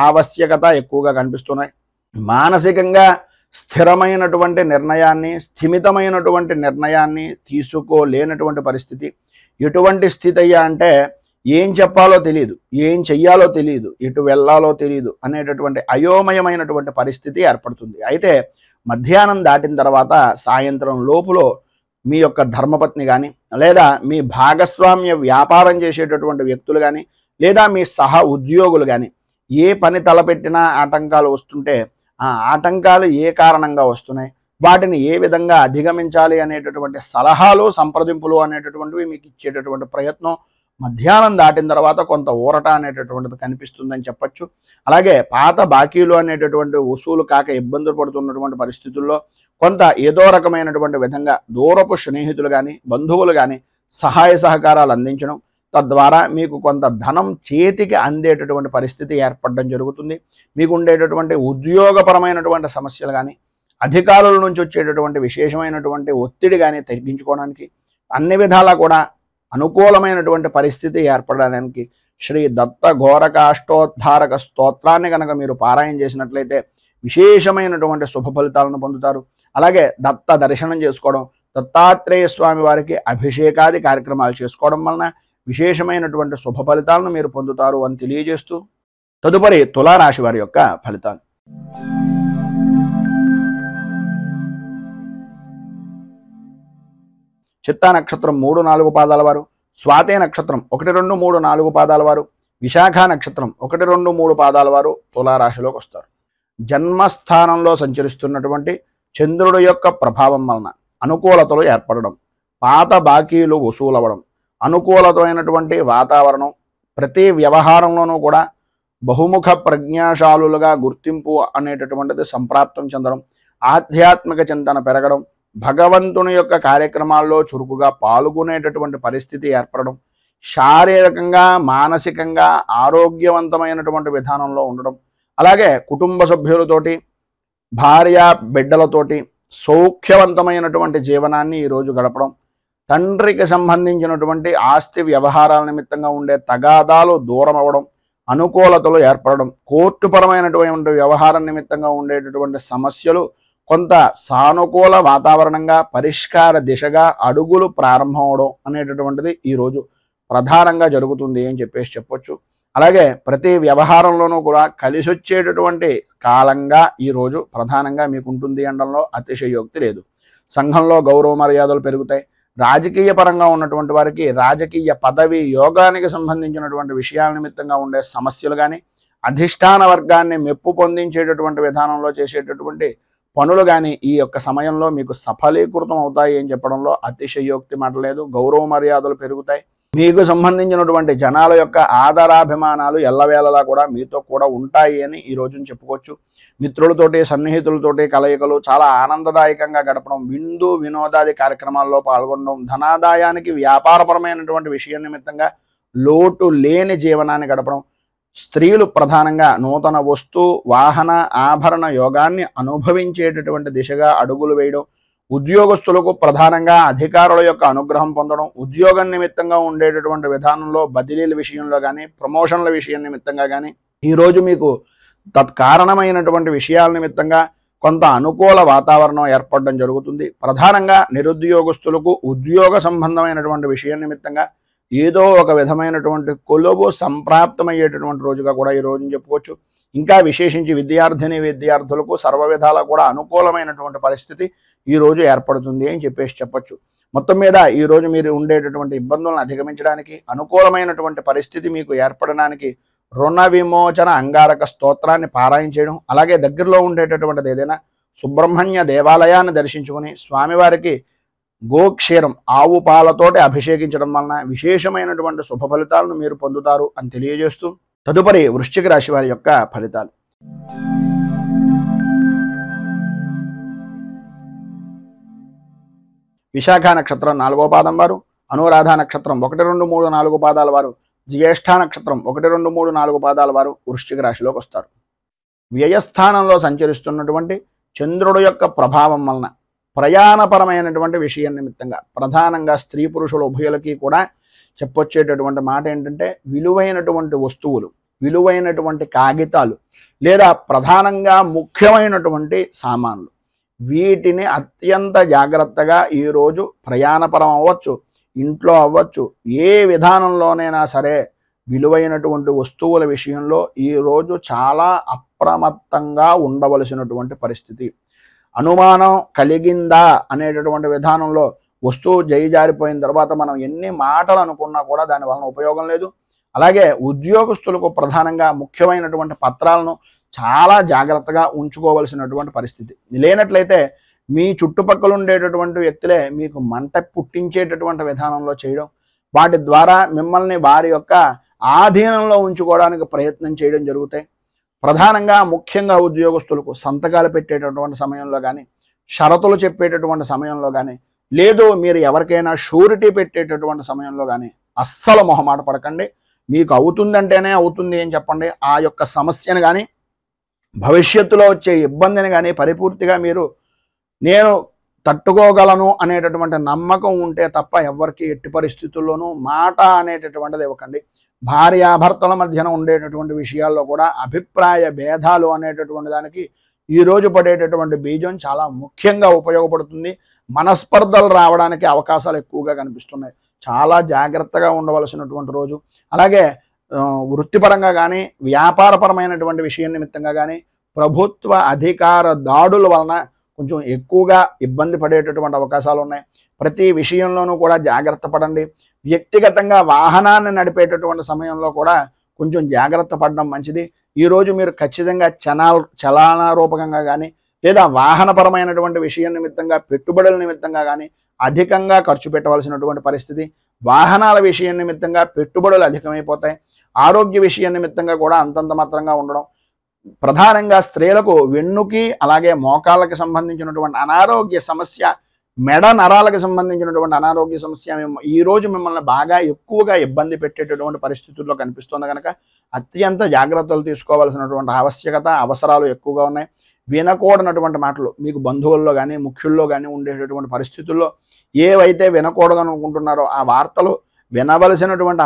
ఆవశ్యకత ఎక్కువగా కనిపిస్తున్నాయి. మానసికంగా స్థిరమైనటువంటి నిర్ణయాన్ని, స్థిమితమైనటువంటి నిర్ణయాన్ని తీసుకోలేనటువంటి పరిస్థితి. ఎటువంటి స్థితి అయ్యా అంటే ఏం చెప్పాలో తెలియదు, ఏం చెయ్యాలో తెలియదు, ఎటు వెళ్ళాలో తెలియదు అనేటటువంటి అయోమయమైనటువంటి పరిస్థితి ఏర్పడుతుంది. అయితే మధ్యాహ్నం దాటిన తర్వాత సాయంత్రం లోపులో మీ యొక్క ధర్మపత్ని కానీ, లేదా మీ భాగస్వామ్య వ్యాపారం చేసేటటువంటి వ్యక్తులు కానీ, లేదా మీ సహ ఉద్యోగులు కానీ ఏ పని తలపెట్టినా ఆటంకాలు వస్తుంటే ఆ ఆటంకాలు ఏ కారణంగా వస్తున్నాయి, వాటిని ఏ విధంగా అధిగమించాలి అనేటటువంటి సలహాలు, సంప్రదింపులు అనేటటువంటివి మీకు ఇచ్చేటటువంటి ప్రయత్నం మధ్యాహ్నం దాటిన తర్వాత కొంత ఊరట అనేటటువంటిది కనిపిస్తుందని చెప్పచ్చు. అలాగే పాత బాకీలు అనేటటువంటి వసూలు కాక ఇబ్బందులు పడుతున్నటువంటి పరిస్థితుల్లో కొంత ఏదో రకమైనటువంటి విధంగా దూరపు స్నేహితులు కానీ, బంధువులు కానీ సహాయ సహకారాలు అందించడం, తద్వారా మీకు కొంత ధనం చేతికి అందేటటువంటి పరిస్థితి ఏర్పడడం జరుగుతుంది. మీకు ఉండేటటువంటి ఉద్యోగపరమైనటువంటి సమస్యలు కానీ, అధికారుల నుంచి వచ్చేటటువంటి విశేషమైనటువంటి ఒత్తిడి కానీ తగ్గించుకోవడానికి అన్ని విధాలా కూడా అనుకూలమైనటువంటి పరిస్థితి ఏర్పడడానికి శ్రీ దత్త ఘోరకాష్టోద్ధారక స్తోత్రాన్ని కనుక మీరు పారాయణ చేసినట్లయితే విశేషమైనటువంటి శుభ ఫలితాలను పొందుతారు. అలాగే దత్త దర్శనం చేసుకోవడం, దత్తాత్రేయ స్వామి వారికి అభిషేకాది కార్యక్రమాలు చేసుకోవడం వలన విశేషమైనటువంటి శుభ ఫలితాలను మీరు పొందుతారు అని తెలియజేస్తూ తదుపరి తులారాశి వారి యొక్క ఫలితాలు. చిత్తా నక్షత్రం 3, 4 పాదాల వారు, స్వాతే నక్షత్రం 1, 2, 3, 4 పాదాల వారు, విశాఖ నక్షత్రం 1, 2, 3 పాదాల వారు తులారాశిలోకి వస్తారు. జన్మస్థానంలో సంచరిస్తున్నటువంటి చంద్రుడి యొక్క ప్రభావం వలన అనుకూలతలు ఏర్పడడం, పాత బాకీలు వసూలవ్వడం, అనుకూలతమైనటువంటి వాతావరణం, ప్రతి వ్యవహారంలోనూ కూడా బహుముఖ ప్రజ్ఞాశాలులుగా గుర్తింపు అనేటటువంటిది సంప్రాప్తం చెందడం, ఆధ్యాత్మిక చింతన పెరగడం, భగవంతుని యొక్క కార్యక్రమాల్లో చురుకుగా పాల్గొనేటటువంటి పరిస్థితి ఏర్పడడం, శారీరకంగా మానసికంగా ఆరోగ్యవంతమైనటువంటి విధానంలో ఉండడం, అలాగే కుటుంబ సభ్యులతోటి భార్య బిడ్డలతోటి సౌఖ్యవంతమైనటువంటి జీవనాన్ని ఈరోజు గడపడం, తండ్రికి సంబంధించినటువంటి ఆస్తి వ్యవహారాల నిమిత్తంగా ఉండే తగాదాలు దూరం అవ్వడం, అనుకూలతలు ఏర్పడడం, కోర్టుపరమైనటువంటి వ్యవహారం నిమిత్తంగా ఉండేటటువంటి సమస్యలు కొంత సానుకూల వాతావరణంగా పరిష్కార దిశగా అడుగులు ప్రారంభం అవడం అనేటటువంటిది ఈరోజు ప్రధానంగా జరుగుతుంది అని చెప్పొచ్చు. అలాగే ప్రతి వ్యవహారంలోనూ కూడా కలిసి వచ్చేటటువంటి కాలంగా ఈరోజు ప్రధానంగా మీకు ఉంటుంది అనడంలో అతిశయోక్తి లేదు. సంఘంలో గౌరవ మర్యాదలు పెరుగుతాయి. రాజకీయ పరంగా ఉన్నటువంటి వారికి రాజకీయ పదవి యోగానికి సంబంధించినటువంటి విషయాల నిమిత్తంగా ఉండే సమస్యలు కానీ, అధిష్టాన వర్గాన్ని మెప్పు పొందించేటటువంటి విధానంలో చేసేటటువంటి పనులు కానీ ఈ యొక్క సమయంలో మీకు సఫలీకృతం అవుతాయి అని చెప్పడంలో అతిశయోక్తి మాట లేదు. గౌరవ మర్యాదలు పెరుగుతాయి. మీకు సంబంధించినటువంటి జనాల యొక్క ఆదరాభిమానాలు ఎల్లవేళలా కూడా మీతో కూడా ఉంటాయి అని ఈ రోజున చెప్పుకోవచ్చు. మిత్రులతోటి సన్నిహితులతోటి కలయికలు చాలా ఆనందదాయకంగా గడపడం, విందు వినోదాది కార్యక్రమాల్లో పాల్గొనడం, ధనాదాయానికి వ్యాపారపరమైనటువంటి విషయం నిమిత్తంగా లోటు లేని జీవనాన్ని గడపడం, స్త్రీలు ప్రధానంగా నూతన వస్తు వాహన ఆభరణ యోగాన్ని అనుభవించేటటువంటి దిశగా అడుగులు వేయడం, ఉద్యోగస్తులకు ప్రధానంగా అధికారుల యొక్క అనుగ్రహం పొందడం, ఉద్యోగం నిమిత్తంగా ఉండేటటువంటి విధానంలో బదిలీల విషయంలో కానీ, ప్రమోషన్ల విషయం నిమిత్తంగా కానీ ఈరోజు మీకు తత్కారణమైనటువంటి విషయాల నిమిత్తంగా కొంత అనుకూల వాతావరణం ఏర్పడడం జరుగుతుంది. ప్రధానంగా నిరుద్యోగస్తులకు ఉద్యోగ సంబంధమైనటువంటి విషయం నిమిత్తంగా ఏదో ఒక విధమైనటువంటి కొలువు సంప్రాప్తమయ్యేటటువంటి రోజుగా కూడా ఈ రోజుని చెప్పుకోవచ్చు. ఇంకా విశేషించి విద్యార్థులకు సర్వ విధాలా కూడా అనుకూలమైనటువంటి పరిస్థితి ఈ రోజు ఏర్పడుతుంది అని చెప్పొచ్చు. మొత్తం మీద ఈ రోజు మీరు ఉండేటటువంటి ఇబ్బందులను అధిగమించడానికి, అనుకూలమైనటువంటి పరిస్థితి మీకు ఏర్పడడానికి రుణ విమోచన అంగారక స్తోత్రాన్ని పారాయణ చేయడం, అలాగే దగ్గరలో ఉండేటటువంటిది ఏదైనా సుబ్రహ్మణ్య దేవాలయాన్ని దర్శించుకుని స్వామివారికి గోక్షీరం ఆవు పాలతోటి అభిషేకించడం వలన విశేషమైనటువంటి శుభ ఫలితాలను మీరు పొందుతారు అని తెలియజేస్తూ తదుపరి వృశ్చిక రాశి వారి యొక్క ఫలితాలు. విశాఖ నక్షత్రం 4వ పాదం వారు, అనురాధ నక్షత్రం 1, 2, 3, 4 పాదాల వారు, జ్యేష్ఠ నక్షత్రం 1, 2, 3, 4 పాదాల వారు వృశ్చిక రాశిలోకి వస్తారు. వ్యయస్థానంలో సంచరిస్తున్నటువంటి చంద్రుడు యొక్క ప్రభావం వలన ప్రయాణపరమైనటువంటి విషయం నిమిత్తంగా ప్రధానంగా స్త్రీ పురుషుల ఉభయులకి కూడా చెప్పొచ్చేటటువంటి మాట ఏంటంటే విలువైనటువంటి వస్తువులు, విలువైనటువంటి కాగితాలు లేదా ప్రధానంగా ముఖ్యమైనటువంటి సామాన్లు, వీటిని అత్యంత జాగ్రత్తగా ఈరోజు ప్రయాణపరం అవ్వచ్చు, ఇంట్లో అవ్వచ్చు, ఏ విధానంలోనైనా సరే విలువైనటువంటి వస్తువుల విషయంలో ఈరోజు చాలా అప్రమత్తంగా ఉండవలసినటువంటి పరిస్థితి. అనుమానం కలిగిందా అనేటటువంటి విధానంలో వస్తువు జారిపోయిన తర్వాత మనం ఎన్ని మాటలు అనుకున్నా కూడా దాని వలన ఉపయోగం లేదు. అలాగే ఉద్యోగస్తులకు ప్రధానంగా ముఖ్యమైనటువంటి పత్రాలను చాలా జాగ్రత్తగా ఉంచుకోవలసినటువంటి పరిస్థితి. లేనట్లయితే మీ చుట్టుపక్కల ఉండేటటువంటి వ్యక్తులే మీకు మంట పుట్టించేటటువంటి విధానంలో చేయడం, వాటి ద్వారా మిమ్మల్ని వారి యొక్క ఆధీనంలో ఉంచుకోవడానికి ప్రయత్నం చేయడం జరుగుతాయి. ప్రధానంగా ముఖ్యంగా ఉద్యోగస్తులకు సంతకాలు పెట్టేటటువంటి సమయంలో కానీ, షరతులు చెప్పేటటువంటి సమయంలో కానీ, లేదు మీరు ఎవరికైనా షూరిటీ పెట్టేటటువంటి సమయంలో కానీ అస్సలు మొహమాట పడకండి. మీకు అవుతుందంటేనే అవుతుంది అని చెప్పండి. ఆ యొక్క సమస్యను కానీ భవిష్యత్తులో వచ్చే ఇబ్బందిని కానీ పరిపూర్తిగా మీరు నేను తట్టుకోగలను అనేటటువంటి నమ్మకం ఉంటే తప్ప ఎవరికి ఎట్టి పరిస్థితుల్లోనూ మాట అనేటటువంటిది ఇవ్వకండి. భార్యాభర్తల మధ్యన ఉండేటటువంటి విషయాల్లో కూడా అభిప్రాయ భేదాలు అనేటటువంటి దానికి ఈరోజు పడేటటువంటి బీజం చాలా ముఖ్యంగా ఉపయోగపడుతుంది. మనస్పర్ధలు రావడానికి అవకాశాలు ఎక్కువగా కనిపిస్తున్నాయి. చాలా జాగ్రత్తగా ఉండవలసినటువంటి రోజు. అలాగే వృత్తిపరంగా కానీ వ్యాపారపరమైనటువంటి విషయం నిమిత్తంగా కానీ ప్రభుత్వ అధికార దాడుల వలన కొంచెం ఎక్కువగా ఇబ్బంది పడేటటువంటి అవకాశాలు ఉన్నాయి. ప్రతి విషయంలోనూ కూడా జాగ్రత్త పడండి. వ్యక్తిగతంగా వాహనాన్ని నడిపేటటువంటి సమయంలో కూడా కొంచెం జాగ్రత్త పడడం మంచిది. ఈరోజు మీరు ఖచ్చితంగా చలానా రూపకంగా కానీ లేదా వాహనపరమైనటువంటి విషయం నిమిత్తంగా పెట్టుబడుల నిమిత్తంగా కానీ అధికంగా ఖర్చు పెట్టవలసినటువంటి పరిస్థితి, వాహనాల విషయం నిమిత్తంగా పెట్టుబడులు అధికమైపోతాయి, ఆరోగ్య విషయం నిమిత్తంగా కూడా అంతంత మాత్రంగా ఉండడం, ప్రధానంగా స్త్రీలకు వెన్నుకి అలాగే మోకాళ్ళకి సంబంధించినటువంటి అనారోగ్య సమస్య, మెడ నరాలకు సంబంధించినటువంటి అనారోగ్య సమస్య ఈ రోజు మిమ్మల్ని బాగా ఎక్కువగా ఇబ్బంది పెట్టేటటువంటి పరిస్థితుల్లో కనిపిస్తుంది కనుక అత్యంత జాగ్రత్తలు తీసుకోవాల్సినటువంటి ఆవశ్యకత, అవసరాలు ఎక్కువగా ఉన్నాయి. వినకూడనటువంటి మాటలు మీకు బంధువుల్లో కానీ ముఖ్యుల్లో కానీ ఉండేటటువంటి పరిస్థితుల్లో ఏవైతే వినకూడదనుకుంటున్నారో ఆ వార్తలు వినవలసినటువంటి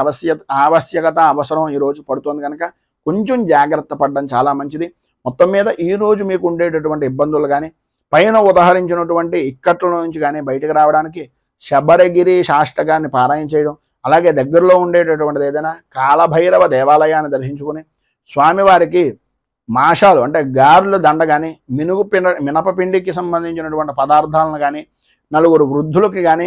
ఆవశ్యకత, అవసరం ఈరోజు పడుతుంది కనుక కొంచెం జాగ్రత్త పడడం చాలా మంచిది. మొత్తం మీద ఈరోజు మీకు ఉండేటటువంటి ఇబ్బందులు కానీ పైన ఉదాహరించినటువంటి ఇక్కట్ల నుంచి కానీ బయటకు రావడానికి శబరగిరి శాష్టకాన్ని పారాయణ చేయడం, అలాగే దగ్గరలో ఉండేటటువంటిది ఏదైనా కాలభైరవ దేవాలయాన్ని దర్శించుకుని స్వామివారికి మాషాలు అంటే గారెల దండ కానీ మినపపిండికి సంబంధించినటువంటి పదార్థాలను కానీ నలుగురు వృద్ధులకి కానీ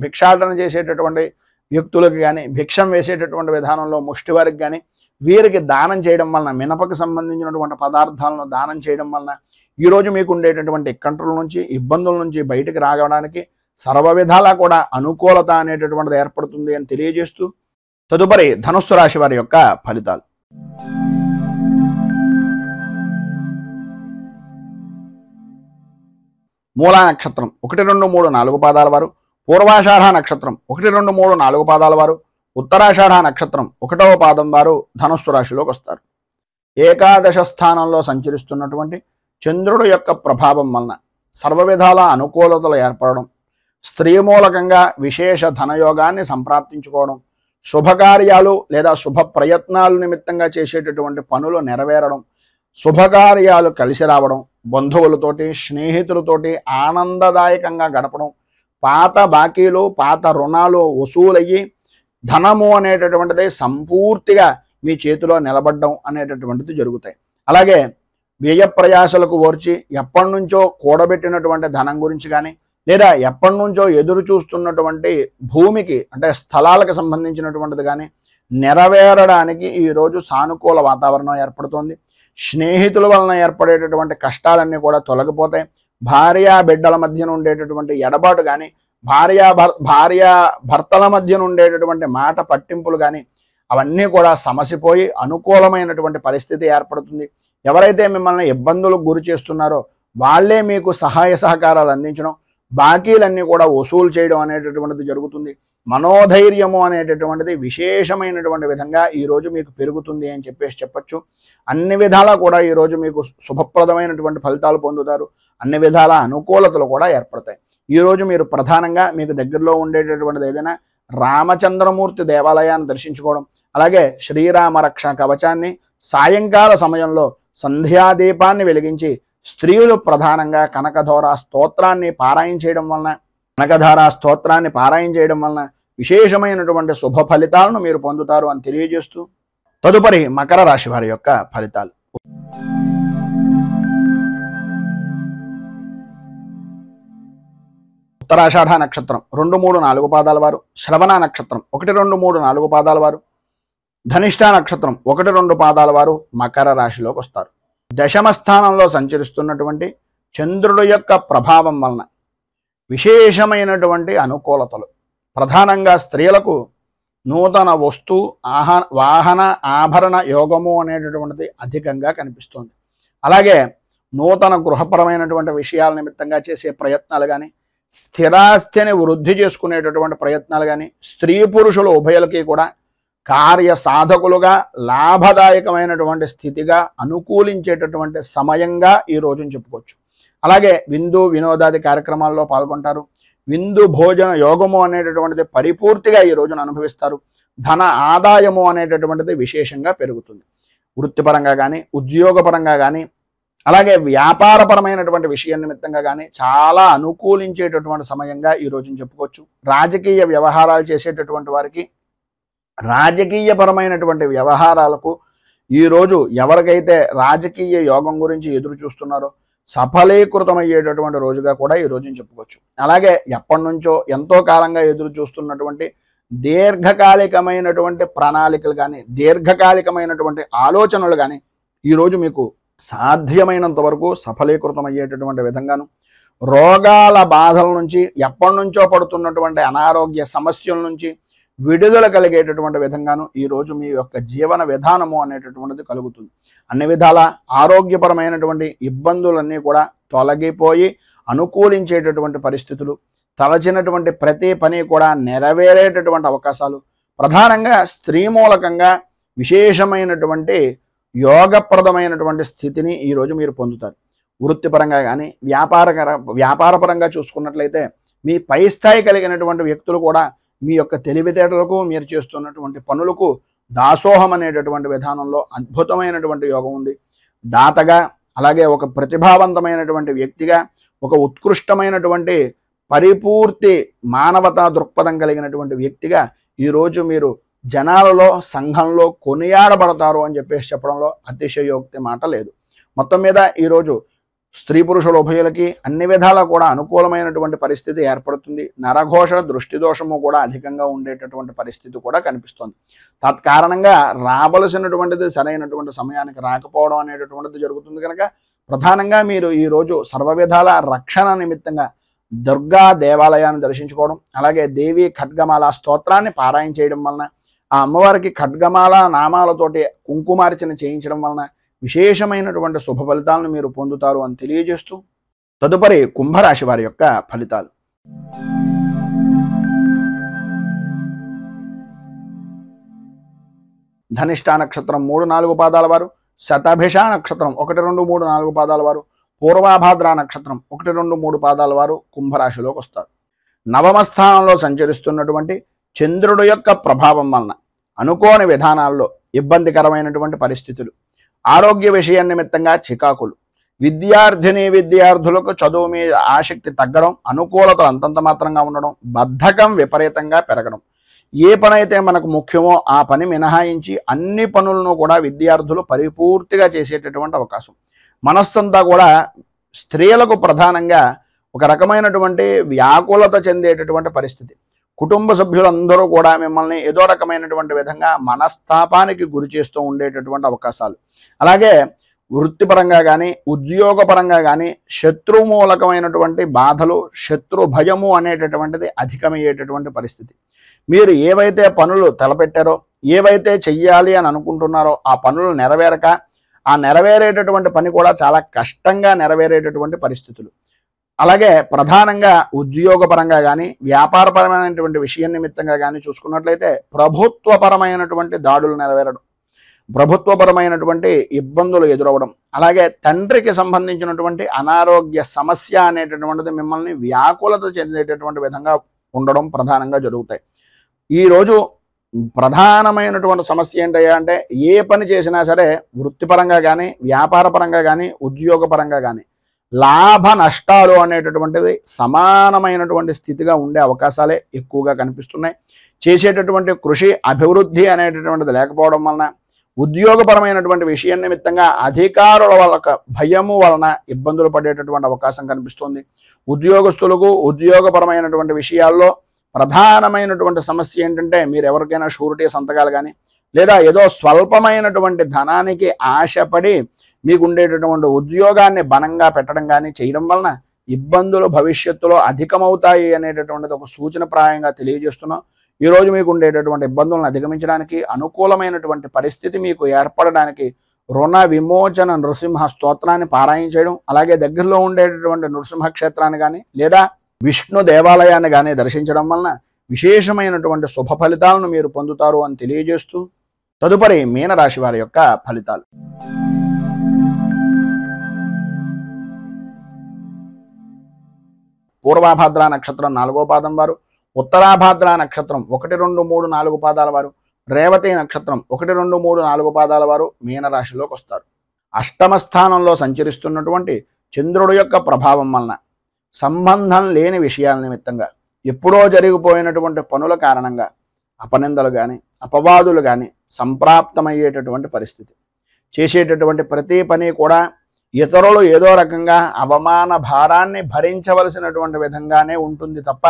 భిక్షాటన చేసేటటువంటి వ్యక్తులకి కానీ భిక్షం వేసేటటువంటి విధానంలో ముష్టి వారికి కానీ వీరికి దానం చేయడం వలన, మినపకు సంబంధించినటువంటి పదార్థాలను దానం చేయడం వలన ఈరోజు మీకు ఉండేటటువంటి కంట్రోల్ నుంచి ఇబ్బందుల నుంచి బయటకు రావడానికి సర్వ విధాలా కూడా అనుకూలత అనేటటువంటిది ఏర్పడుతుంది అని తెలియజేస్తూ తదుపరి ధనుస్సు రాశి వారి యొక్క ఫలితాలు. మూలా నక్షత్రం 1, 2, 3, 4 పాదాల వారు, పూర్వాషాఢ నక్షత్రం 1, 2, 3, 4 పాదాల వారు, ఉత్తరాషాఢ నక్షత్రం 1వ పాదం వారు ధనుస్సు రాశిలోకి వస్తారు. ఏకాదశ స్థానంలో సంచరిస్తున్నటువంటి చంద్రుడు యొక్క ప్రభావం వలన సర్వ విధాల అనుకూలతలు ఏర్పడడం, స్త్రీ మూలకంగా విశేష ధనయోగాన్ని సంప్రాప్తించుకోవడం, శుభకార్యాలు లేదా శుభ ప్రయత్నాలు నిమిత్తంగా చేసేటటువంటి పనులు నెరవేరడం, శుభకార్యాలు కలిసి రావడం, బంధువులతోటి స్నేహితులతోటి ఆనందదాయకంగా గడపడం, పాత బాకీలు పాత రుణాలు వసూలయ్యి ధనము అనేటటువంటిది సంపూర్తిగా మీ చేతిలో నిలబడడం అనేటటువంటిది జరుగుతాయి. అలాగే వ్యయ ప్రయాసలకు ఓర్చి ఎప్పటి నుంచో కూడబెట్టినటువంటి ధనం గురించి కానీ లేదా ఎప్పటి నుంచో ఎదురు చూస్తున్నటువంటి భూమికి అంటే స్థలాలకు సంబంధించినటువంటిది కానీ నెరవేరడానికి ఈరోజు సానుకూల వాతావరణం ఏర్పడుతోంది. స్నేహితుల వలన ఏర్పడేటటువంటి కష్టాలన్నీ కూడా తొలగిపోతాయి. భార్యా బిడ్డల మధ్యన ఉండేటటువంటి ఎడబాటు కానీ భార్యా భర్తల మధ్యన ఉండేటటువంటి మాట పట్టింపులు కానీ అవన్నీ కూడా సమసిపోయి అనుకూలమైనటువంటి పరిస్థితి ఏర్పడుతుంది. ఎవరైతే మిమ్మల్ని ఇబ్బందులకు గురి చేస్తున్నారో వాళ్ళే మీకు సహాయ సహకారాలు అందించడం, బాకీలన్నీ కూడా వసూలు చేయడం అనేటటువంటిది జరుగుతుంది. మనోధైర్యము అనేటటువంటిది విశేషమైనటువంటి విధంగా ఈరోజు మీకు పెరుగుతుంది అని చెప్పచ్చు. అన్ని విధాలా కూడా ఈరోజు మీకు శుభప్రదమైనటువంటి ఫలితాలు పొందుతారు. అన్ని విధాల అనుకూలతలు కూడా ఏర్పడతాయి. ఈరోజు మీరు ప్రధానంగా మీకు దగ్గరలో ఉండేటటువంటిది ఏదైనా రామచంద్రమూర్తి దేవాలయాన్ని దర్శించుకోవడం, అలాగే శ్రీరామ రక్ష కవచాన్ని సాయంకాల సమయంలో సంధ్యాదీపాన్ని వెలిగించి స్త్రీలు ప్రధానంగా కనకధారా స్తోత్రాన్ని పారాయణ చేయడం వలన విశేషమైనటువంటి శుభ ఫలితాలను మీరు పొందుతారు అని తెలియజేస్తూ తదుపరి మకర రాశి వారి యొక్క ఫలితాలు. ఉత్తరాషాఢ నక్షత్రం 2, 3, 4 పాదాల వారు, శ్రవణ నక్షత్రం 1, 2, 3, 4 పాదాల వారు, ధనిష్ఠ నక్షత్రం 1, 2 పాదాల వారు మకర రాశిలోకి వస్తారు. దశమ స్థానంలో సంచరిస్తున్నటువంటి చంద్రుడు యొక్క ప్రభావం వలన విశేషమైనటువంటి అనుకూలతలు, ప్రధానంగా స్త్రీలకు నూతన వస్తు వాహన ఆభరణ యోగము అనేటటువంటిది అధికంగా కనిపిస్తుంది. అలాగే నూతన గృహపరమైనటువంటి విషయాల నిమిత్తంగా చేసే ప్రయత్నాలు కానీ స్థిరాస్తిని వృద్ధి చేసుకునేటటువంటి ప్రయత్నాలు కానీ స్త్రీ పురుషులు ఉభయులకి కూడా కార్య సాధకులుగా లాభదాయకమైనటువంటి స్థితిగా అనుకూలించేటటువంటి సమయంగా ఈ రోజును చెప్పుకోవచ్చు. అలాగే విందు వినోదాది కార్యక్రమాల్లో పాల్గొంటారు. విందు భోజన యోగము అనేటటువంటిది పరిపూర్తిగా ఈ రోజున అనుభవిస్తారు. ధన ఆదాయము అనేటటువంటిది విశేషంగా పెరుగుతుంది. వృత్తిపరంగా కానీ ఉద్యోగపరంగా కానీ అలాగే వ్యాపారపరమైనటువంటి విషయం నిమిత్తంగా కానీ చాలా అనుకూలించేటటువంటి సమయంగా ఈ రోజున చెప్పుకోవచ్చు. రాజకీయ వ్యవహారాలు చేసేటటువంటి వారికి రాజకీయపరమైనటువంటి వ్యవహారాలకు ఈరోజు ఎవరికైతే రాజకీయ యోగం గురించి ఎదురు చూస్తున్నారో సఫలీకృతమయ్యేటటువంటి రోజుగా కూడా ఈ రోజున చెప్పుకోవచ్చు. అలాగే ఎప్పటి నుంచో ఎంతో కాలంగా ఎదురు చూస్తున్నటువంటి దీర్ఘకాలికమైనటువంటి ప్రణాళికలు కానీ దీర్ఘకాలికమైనటువంటి ఆలోచనలు కానీ ఈరోజు మీకు సాధ్యమైనంత వరకు సఫలీకృతమయ్యేటటువంటి విధంగాను, రోగాల బాధల నుంచి, ఎప్పటి నుంచో పడుతున్నటువంటి అనారోగ్య సమస్యల నుంచి విడుదల కలిగేటటువంటి విధంగాను ఈరోజు మీ యొక్క జీవన విధానము అనేటటువంటిది కలుగుతుంది. అన్ని విధాల ఆరోగ్యపరమైనటువంటి ఇబ్బందులన్నీ కూడా తొలగిపోయి అనుకూలించేటటువంటి పరిస్థితులు, తలచినటువంటి ప్రతి పని కూడా నెరవేరేటటువంటి అవకాశాలు, ప్రధానంగా స్త్రీ మూలకంగా విశేషమైనటువంటి యోగప్రదమైనటువంటి స్థితిని ఈరోజు మీరు పొందుతారు. వృత్తిపరంగా కానీ వ్యాపారపరంగా చూసుకున్నట్లయితే మీ పై స్థాయి కలిగినటువంటి వ్యక్తులు కూడా మీ యొక్క తెలివితేటలకు, మీరు చేస్తున్నటువంటి పనులకు దాసోహం అనేటటువంటి విధానంలో అద్భుతమైనటువంటి యోగం ఉంది. దాతగా, అలాగే ఒక ప్రతిభావంతమైనటువంటి వ్యక్తిగా, ఒక ఉత్కృష్టమైనటువంటి పరిపూర్తి మానవతా దృక్పథం కలిగినటువంటి వ్యక్తిగా ఈరోజు మీరు జనాలలో, సంఘంలో కొనియాడబడతారు అని చెప్పడంలో అతిశయోక్తి మాట లేదు. మొత్తం మీద ఈరోజు స్త్రీ పురుషుల ఉభయులకి అన్ని విధాలా కూడా అనుకూలమైనటువంటి పరిస్థితి ఏర్పడుతుంది. నరఘోష, దృష్టి దోషము కూడా అధికంగా ఉండేటటువంటి పరిస్థితి కూడా కనిపిస్తుంది. తత్కారణంగా రావలసినటువంటిది సరైనటువంటి సమయానికి రాకపోవడం అనేటటువంటిది జరుగుతుంది. కనుక ప్రధానంగా మీరు ఈరోజు సర్వవిధాల రక్షణ నిమిత్తంగా దుర్గా దేవాలయాన్ని దర్శించుకోవడం, అలాగే దేవి ఖడ్గమాల స్తోత్రాన్ని పారాయణ చేయడం వలన, ఆ అమ్మవారికి ఖడ్గమాల నామాలతోటి కుంకుమార్చన చేయించడం వలన విశేషమైనటువంటి శుభ ఫలితాలను మీరు పొందుతారు అని తెలియజేస్తూ, తదుపరి కుంభరాశి వారి యొక్క ఫలితాలు. ధనిష్ఠా నక్షత్రం 3-4 పాదాల వారు, శతభిష నక్షత్రం 1, 2, 3, 4 పాదాల వారు, పూర్వాభాద్ర నక్షత్రం 1, 2, 3 పాదాల వారు కుంభరాశిలోకి వస్తారు. నవమ స్థానంలో సంచరిస్తున్నటువంటి చంద్రుడు యొక్క ప్రభావం వలన అనుకోని విధానాల్లో ఇబ్బందికరమైనటువంటి పరిస్థితులు, ఆరోగ్య విషయం నిమిత్తంగా చికాకులు, విద్యార్థులకు చదువు మీద ఆసక్తి తగ్గడం, అనుకూలతలు అంతంత మాత్రంగా ఉండడం, బద్ధకం విపరీతంగా పెరగడం, ఏ పని అయితే మనకు ముఖ్యమో ఆ పని మినహాయించి అన్ని పనులను కూడా విద్యార్థులు పరిపూర్తిగా చేసేటటువంటి అవకాశం. మనస్సంతా కూడా స్త్రీలకు ప్రధానంగా ఒక రకమైనటువంటి వ్యాకులత చెందేటటువంటి పరిస్థితి. కుటుంబ సభ్యులందరూ కూడా మిమ్మల్ని ఏదో రకమైనటువంటి విధంగా మనస్తాపానికి గురి చేస్తూ ఉండేటటువంటి అవకాశాలు, అలాగే వృత్తిపరంగా కానీ ఉద్యోగపరంగా కానీ శత్రుమూలకమైనటువంటి బాధలు, శత్రు భయము అనేటటువంటిది అధికమయ్యేటటువంటి పరిస్థితి. మీరు ఏవైతే పనులు తలపెట్టారో, ఏవైతే చెయ్యాలి అని అనుకుంటున్నారో ఆ పనులు నెరవేరక, ఆ నెరవేరేటటువంటి పని కూడా చాలా కష్టంగా నెరవేరేటటువంటి పరిస్థితులు, అలాగే ప్రధానంగా ఉద్యోగపరంగా కానీ వ్యాపారపరమైనటువంటి విషయం నిమిత్తంగా కానీ చూసుకున్నట్లయితే ప్రభుత్వపరమైనటువంటి దాడులు నెరవేరడం, ప్రభుత్వపరమైనటువంటి ఇబ్బందులు ఎదురవ్వడం, అలాగే తండ్రికి సంబంధించినటువంటి అనారోగ్య సమస్య అనేటటువంటిది మిమ్మల్ని వ్యాకులత చెందేటటువంటి విధంగా ఉండడం ప్రధానంగా జరుగుతాయి. ఈరోజు ప్రధానమైనటువంటి సమస్య ఏంటయ్యా అంటే, ఏ పని చేసినా సరే వృత్తిపరంగా కానీ వ్యాపారపరంగా కానీ ఉద్యోగపరంగా కానీ లాభ నష్టాలు అనేటటువంటిది సమానమైనటువంటి స్థితిగా ఉండే అవకాశాలే ఎక్కువగా కనిపిస్తున్నాయి. చేసేటటువంటి కృషి అభివృద్ధి అనేటటువంటిది లేకపోవడం వలన, ఉద్యోగపరమైనటువంటి విషయం నిమిత్తంగా అధికారుల వల్ల భయము వలన ఇబ్బందులు పడేటటువంటి అవకాశం కనిపిస్తుంది. ఉద్యోగస్తులకు ఉద్యోగపరమైనటువంటి విషయాల్లో ప్రధానమైనటువంటి సమస్య ఏంటంటే, మీరు ఎవరికైనా షూరిటీ సంతకాలు కానీ లేదా ఏదో స్వల్పమైనటువంటి ధనానికి ఆశపడి మీకు ఉండేటటువంటి ఉద్యోగాన్ని బలంగా పెట్టడం కానీ చేయడం వలన ఇబ్బందులు భవిష్యత్తులో అధికమవుతాయి అనేటటువంటిది ఒక సూచనప్రాయంగా తెలియజేస్తున్నాం. ఈరోజు మీకు ఉండేటటువంటి ఇబ్బందులను అధిగమించడానికి, అనుకూలమైనటువంటి పరిస్థితి మీకు ఏర్పడడానికి రుణ విమోచన నృసింహ స్తోత్రాన్ని పారాయణ చేయడం, అలాగే దగ్గరలో ఉండేటటువంటి నృసింహ క్షేత్రాన్ని కానీ లేదా విష్ణు దేవాలయాన్ని కానీ దర్శించడం వలన విశేషమైనటువంటి శుభ ఫలితాలను మీరు పొందుతారు అని తెలియజేస్తూ, తదుపరి మీనరాశి వారి యొక్క ఫలితాలు. పూర్వాభాద్ర నక్షత్రం 4వ పాదం వారు, ఉత్తరాభాద్ర నక్షత్రం 1, 2, 3, 4 పాదాల వారు, రేవతి నక్షత్రం 1, 2, 3, 4 పాదాల వారు మీనరాశిలోకి వస్తారు. అష్టమ స్థానంలో సంచరిస్తున్నటువంటి చంద్రుడు యొక్క ప్రభావం వలన సంబంధం లేని విషయాల నిమిత్తంగా, ఎప్పుడో జరిగిపోయినటువంటి పనుల కారణంగా అపనిందలు కానీ అపవాదులు కానీ సంప్రాప్తమయ్యేటటువంటి పరిస్థితి. చేసేటటువంటి ప్రతి పని కూడా ఇతరులు ఏదో రకంగా అవమాన భారాన్ని భరించవలసినటువంటి విధంగానే ఉంటుంది తప్ప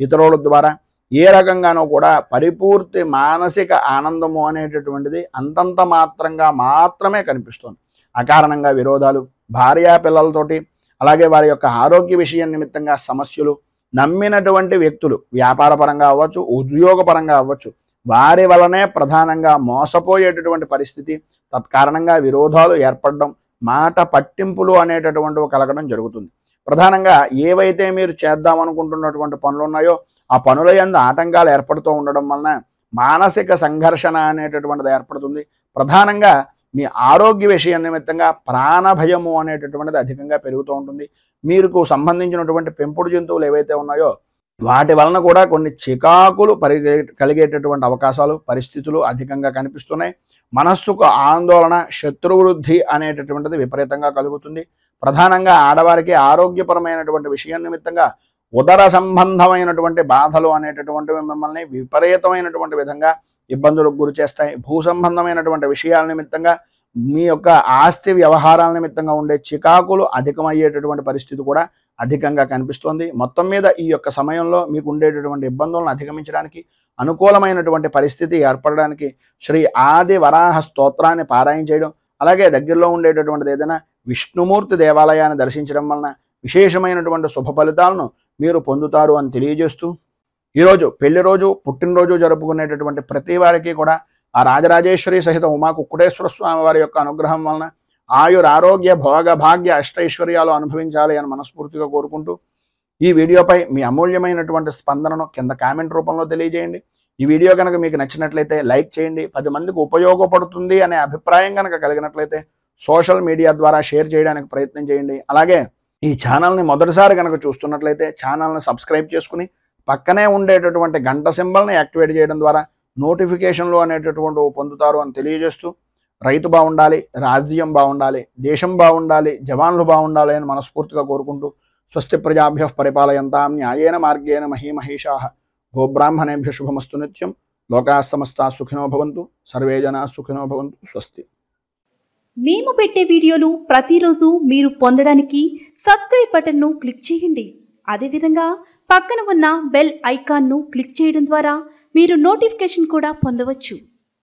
ఇతరుల ద్వారా ఏ రకంగానూ కూడా పరిపూర్తి మానసిక ఆనందము అనేటటువంటిది అంతంత మాత్రంగా మాత్రమే కనిపిస్తుంది. అకారణంగా విరోధాలు, భార్యా పిల్లలతోటి, అలాగే వారి యొక్క ఆరోగ్య విషయం నిమిత్తంగా సమస్యలు, నమ్మినటువంటి వ్యక్తులు వ్యాపారపరంగా అవ్వచ్చు, ఉద్యోగపరంగా అవ్వచ్చు, వారి వలనే ప్రధానంగా మోసపోయేటటువంటి పరిస్థితి, తత్కారణంగా విరోధాలు ఏర్పడడం, మాట పట్టింపులు అనేటటువంటివి కలగడం జరుగుతుంది. ప్రధానంగా ఏవైతే మీరు చేద్దామనుకుంటున్నటువంటి పనులు ఉన్నాయో ఆ పనుల యందు ఆటంకాలు ఏర్పడుతూ ఉండడం వలన మానసిక సంఘర్షణ అనేటటువంటిది ఏర్పడుతుంది. ప్రధానంగా మీ ఆరోగ్య విషయం నిమిత్తంగా ప్రాణభయము అనేటటువంటిది అధికంగా పెరుగుతూ ఉంటుంది. మీకు సంబంధించినటువంటి పెంపుడు జంతువులు ఏవైతే ఉన్నాయో వాటి వలన కూడా కొన్ని చికాకులు కలిగేటటువంటి అవకాశాలు, పరిస్థితులు అధికంగా కనిపిస్తున్నాయి. మనస్సుకు ఆందోళన, శత్రువృద్ధి అనేటటువంటిది విపరీతంగా కలుగుతుంది. ప్రధానంగా ఆడవారికి ఆరోగ్యపరమైనటువంటి విషయం నిమిత్తంగా ఉదర సంబంధమైనటువంటి బాధలు అనేటటువంటివి మిమ్మల్ని విపరీతమైనటువంటి విధంగా ఇబ్బందులకు గురి చేస్తాయి. భూ సంబంధమైనటువంటి విషయాల నిమిత్తంగా మీ యొక్క ఆస్తి వ్యవహారాల నిమిత్తంగా ఉండే చికాకులు అధికమయ్యేటటువంటి పరిస్థితి కూడా అధికంగా కనిపిస్తోంది. మొత్తం మీద ఈ యొక్క సమయంలో మీకు ఉండేటటువంటి ఇబ్బందులను అధిగమించడానికి, అనుకూలమైనటువంటి పరిస్థితి ఏర్పడడానికి శ్రీ ఆది వరాహ స్తోత్రాన్ని పారాయణ చేయడం, అలాగే దగ్గరలో ఉండేటటువంటిది ఏదైనా విష్ణుమూర్తి దేవాలయాన్ని దర్శించడం వలన విశేషమైనటువంటి శుభ ఫలితాలను మీరు పొందుతారు అని తెలియజేస్తూ, ఈరోజు పెళ్లి రోజు, పుట్టినరోజు జరుపుకునేటటువంటి ప్రతి వారికి కూడా ఆ రాజరాజేశ్వరి సహిత ఉమా కుక్కుటేశ్వర స్వామి వారి యొక్క అనుగ్రహం వలన ఆయుర ఆరోగ్య భోగ భాగ్య అష్టైశ్వర్యాలు అనుభవించాలి అని మనస్ఫూర్తిగా కోరుకుంటూ, ఈ వీడియోపై మీ అమూల్యమైనటువంటి స్పందనను కింద కామెంట్ రూపంలో తెలియజేయండి. ఈ వీడియో కనుక మీకు నచ్చినట్లయితే లైక్ చేయండి. 10 మందికి ఉపయోగపడుతుంది అనే అభిప్రాయం కనుక కలిగినట్లయితే సోషల్ మీడియా ద్వారా షేర్ చేయడానికి ప్రయత్నం చేయండి. అలాగే ఈ ఛానల్ని మొదటిసారి కనుక చూస్తున్నట్లయితే ఛానల్ని సబ్స్క్రైబ్ చేసుకుని పక్కనే ఉండేటటువంటి గంట సింబల్ని యాక్టివేట్ చేయడం ద్వారా నోటిఫికేషన్లు అనేటటువంటి పొందుతారు అని తెలియజేస్తూ, రైతు బాగుండాలి, రాజ్యం బాగుండాలి, దేశం బాగుండాలి, జవాన్లు బాగుండాలి అని మనస్ఫూర్తిగా కోరుకుంటూ, స్వస్తి ప్రజాభ్యః పరిపాలయంతాం న్యాయేన మార్గేణ మహీమహేషాః గోబ్రాహ్మణేభ్యః శుభమస్తు నిత్యం. లోకాః సమస్తాః సుఖినో భవంతు. సర్వే జనాః సుఖినో భవంతు. స్వస్తి. మేము పెట్టే వీడియోలు ప్రతిరోజు మీరు పొందడానికి సబ్స్క్రైబ్ బటన్ను క్లిక్ చేయండి. అదేవిధంగా పక్కన ఉన్న బెల్ ఐకాన్ను క్లిక్ చేయడం ద్వారా మీరు నోటిఫికేషన్ కూడా పొందవచ్చు.